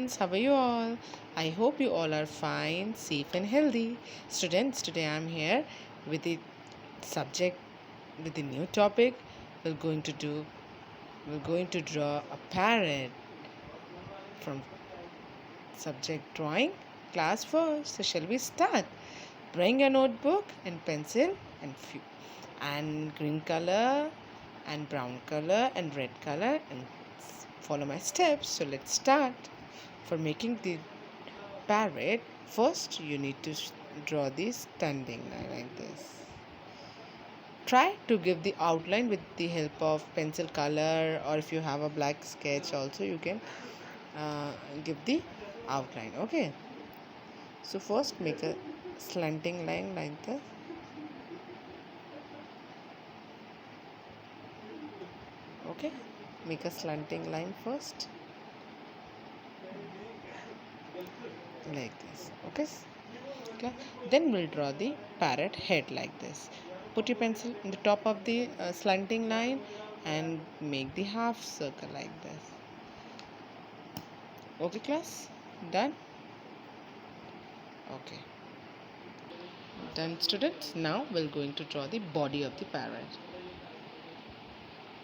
students, how are you all? I hope you all are fine, safe and healthy. Students, today I am here with the subject, with the new topic. We're going to do we're going to draw a parrot from subject drawing class 4. So shall we start? Bring a notebook and pencil and green color and brown color and red color and follow my steps. So let's start. For making the parrot, first you need to draw the standing line like this. Try to give the outline with the help of pencil color, or if you have a black sketch also you can give the outline. Okay, so first make a slanting line like this. Okay, make a slanting line first like this. Okay, then we'll draw the parrot head like this. Put your pencil in the top of the slanting line and make the half circle like this. Okay class, done? Okay, done students. Now we're going to draw the body of the parrot.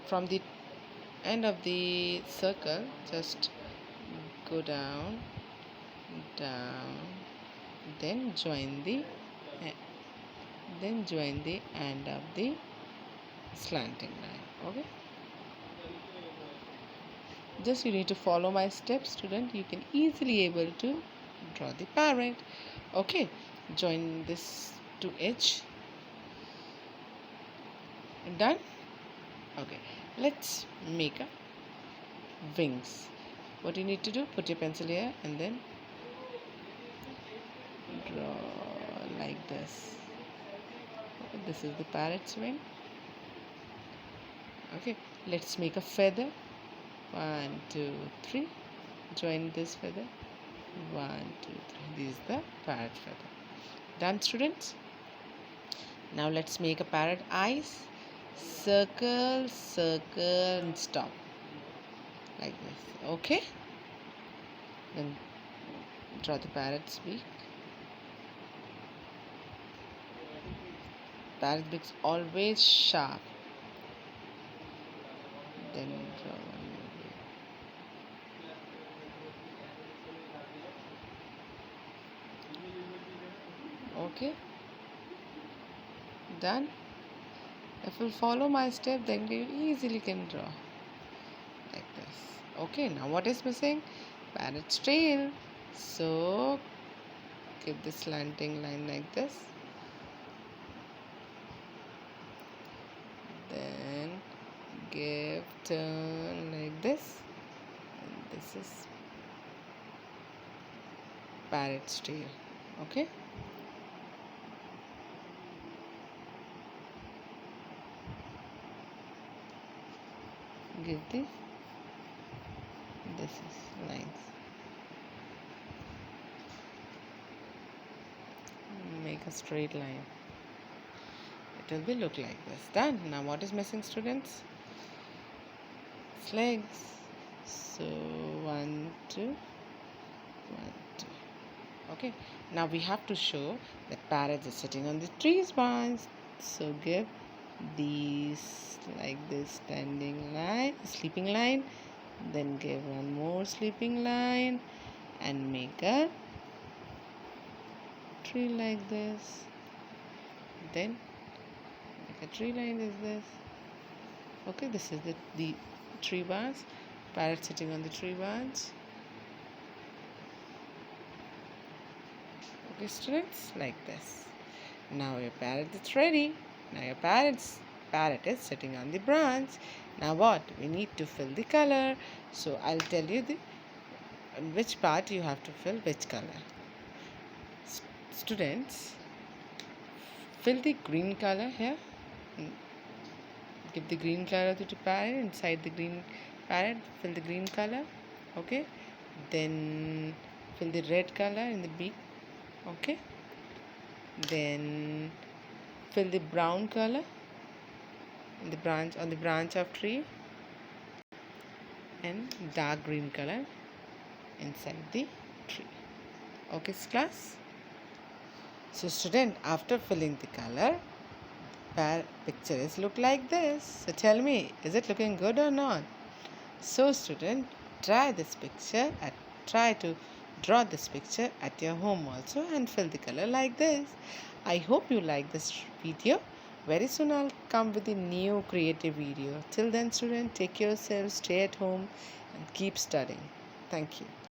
From the end of the circle, just go down, then join the end of the slanting line. Okay, just you need to follow my steps, student. You can easily able to draw the parrot. Okay, join this to edge. Done? Okay, let's make a wings. What you need to do, put your pencil here and then draw like this. Okay, this is the parrot's wing. Okay, let's make a feather. 1 2 3, join this feather. 1 2 3, this is the parrot feather. Done students? Now let's make a parrot eyes. Circle, circle and stop like this. Okay, then draw the parrot's beak. Parrot beak's always sharp. Then draw one more beak. Okay, done. If you follow my step, then you easily can draw like this. Okay, now what is missing? Parrot's tail. So give the slanting line like this. Then give turn like this. And this is parrot's tail. Okay. Give this is lines. Make a straight line. It will be look like this. Done. Now what is missing students? Its legs. So 1 2 1 2. Okay, now we have to show that parrot is sitting on the tree's branch. So give these like this standing line, sleeping line, then give one more sleeping line and make a tree like this. Then make a tree line is this. Okay, this is the tree branch. Parrot sitting on the tree branch. Okay students, like this. Now your parrot is ready. Now your parrot is sitting on the branch. Now what? We need to fill the color. So I'll tell you in which part you have to fill which color. Students, fill the green color here. Give the green color to the parrot. Inside the green parrot, fill the green color. Okay. Then fill the red color in the beak. Okay. Then fill the brown color in the branch, on the branch of tree, and dark green color inside the tree. Okay, class? So student, after filling the color, picture is look like this. So tell me, is it looking good or not? So student, try to draw this picture at your home also and fill the color like this. I hope you like this video. Very soon I'll come with a new creative video. Till then student, take care of yourself, stay at home and keep studying. Thank you.